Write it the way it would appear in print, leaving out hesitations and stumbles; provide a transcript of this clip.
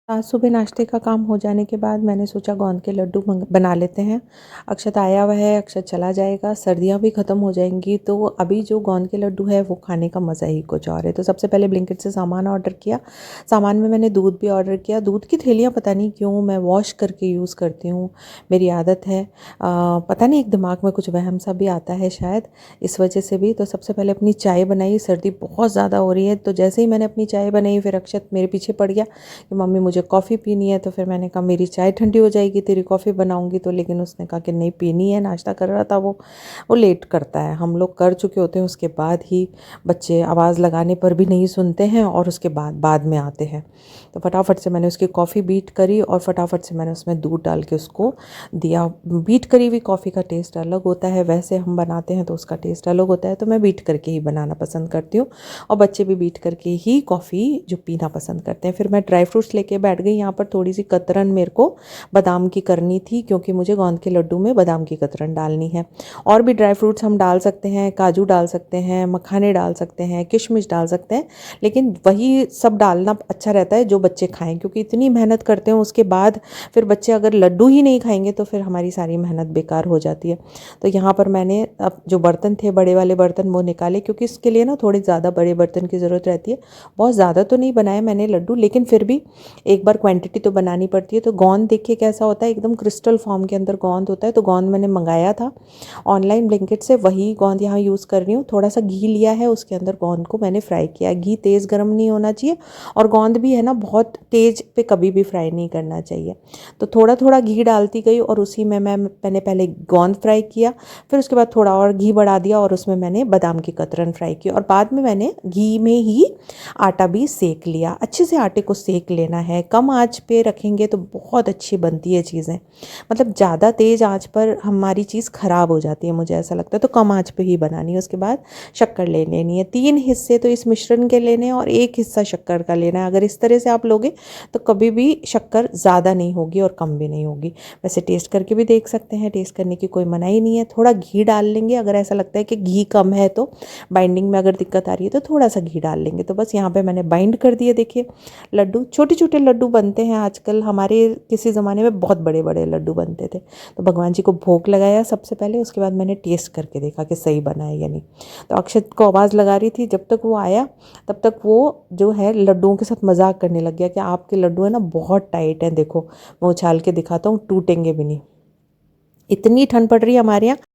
आज सुबह नाश्ते का काम हो जाने के बाद मैंने सोचा गोंद के लड्डू बना लेते हैं। अक्षत आया हुआ है, अक्षत चला जाएगा, सर्दियाँ भी ख़त्म हो जाएंगी, तो अभी जो गोंद के लड्डू है वो खाने का मज़ा ही कुछ और है। तो सबसे पहले ब्लिंकिट से सामान ऑर्डर किया। सामान में मैंने दूध भी ऑर्डर किया। दूध की थैलियाँ पता नहीं क्यों मैं वॉश करके यूज़ करती हूँ, मेरी आदत है। पता नहीं, एक दिमाग में कुछ वहम सा भी आता है शायद, इस वजह से भी। तो सबसे पहले अपनी चाय बनाई। सर्दी बहुत ज़्यादा हो रही है, तो जैसे ही मैंने अपनी चाय बनाई फिर अक्षत मेरे पीछे पड़ गया कि मम्मी मुझे कॉफ़ी पीनी है। तो फिर मैंने कहा मेरी चाय ठंडी हो जाएगी, तेरी कॉफ़ी बनाऊंगी तो। लेकिन उसने कहा कि नहीं पीनी है, नाश्ता कर रहा था वो लेट करता है। हम लोग कर चुके होते हैं उसके बाद ही, बच्चे आवाज़ लगाने पर भी नहीं सुनते हैं और उसके बाद में आते हैं। तो फटाफट से मैंने उसकी कॉफ़ी बीट करी और फटाफट से मैंने उसमें दूध डाल के उसको दिया। बीट करी हुई कॉफ़ी का टेस्ट अलग होता है, वैसे हम बनाते हैं तो उसका टेस्ट अलग होता है। तो मैं बीट करके ही बनाना पसंद करती हूँ और बच्चे भी बीट करके ही कॉफ़ी जो पीना पसंद करते हैं। फिर मैं ड्राई फ्रूट्स लेके बैठ गई। यहाँ पर थोड़ी सी कतरन मेरे को बादाम की करनी थी, क्योंकि मुझे गोंद के लड्डू में बादाम की कतरन डालनी है। और भी ड्राई फ्रूट्स हम डाल सकते हैं, काजू डाल सकते हैं, मखाने डाल सकते हैं, किशमिश डाल सकते हैं, लेकिन वही सब डालना अच्छा रहता है जो बच्चे खाएं, क्योंकि इतनी मेहनत करते हैं उसके बाद फिर बच्चे अगर लड्डू ही नहीं खाएंगे तो फिर हमारी सारी मेहनत बेकार हो जाती है। तो यहाँ पर मैंने अब जो बर्तन थे, बड़े वाले बर्तन, वो निकाले, क्योंकि इसके लिए ना थोड़े ज़्यादा बड़े बर्तन की ज़रूरत रहती है। बहुत ज़्यादा तो नहीं बनाए मैंने लड्डू, लेकिन फिर भी एक बार क्वांटिटी तो बनानी पड़ती है। तो गोंद देखिए कैसा होता है, एकदम क्रिस्टल फॉर्म के अंदर गोंद होता है। तो गोंद मैंने मंगाया था ऑनलाइन ब्लिंकिट से, वही गोंद यहाँ यूज़ कर रही हूँ। थोड़ा सा घी लिया है, उसके अंदर गोंद को मैंने फ्राई किया। घी तेज़ गर्म नहीं होना चाहिए और गोंद भी है ना बहुत तेज़ पे कभी भी फ्राई नहीं करना चाहिए। तो थोड़ा थोड़ा घी डालती गई और उसी में मैंने पहले गोंद फ्राई किया, फिर उसके बाद थोड़ा और घी बढ़ा दिया और उसमें मैंने बादाम की कतरन फ्राई की, और बाद में मैंने घी में ही आटा भी सेक लिया। अच्छे से आटे को सेक लेना है, कम आंच पे रखेंगे तो बहुत अच्छी बनती है चीज़ें। मतलब ज़्यादा तेज़ आंच पर हमारी चीज़ ख़राब हो जाती है, मुझे ऐसा लगता है। तो कम आंच पे ही बनानी है। उसके बाद शक्कर ले लेनी है। 3 हिस्से तो इस मिश्रण के लेने हैं और 1 हिस्सा शक्कर का लेना है। अगर इस तरह से आप लोगे तो कभी भी शक्कर ज़्यादा नहीं होगी और कम भी नहीं होगी। वैसे टेस्ट करके भी देख सकते हैं, टेस्ट करने की कोई मनाही नहीं है। थोड़ा घी डाल लेंगे, अगर ऐसा लगता है कि घी कम है तो बाइंडिंग में अगर दिक्कत आ रही है तो थोड़ा सा घी डाल लेंगे। तो बस यहाँ पे मैंने बाइंड कर दिए। देखिए लड्डू, छोटे छोटे लड्डू बनते हैं आजकल, हमारे किसी ज़माने में बहुत बड़े बड़े लड्डू बनते थे। तो भगवान जी को भोग लगाया सबसे पहले, उसके बाद मैंने टेस्ट करके देखा कि सही बना है या नहीं। तो अक्षत को आवाज़ लगा रही थी, जब तक वो आया तब तक वो जो है लड्डुओं के साथ मजाक करने लग गया कि आपके लड्डू है ना बहुत टाइट हैं, देखो मैं उछाल के दिखाता हूँ, टूटेंगे भी नहीं। इतनी ठंड पड़ रही है हमारे यहाँ।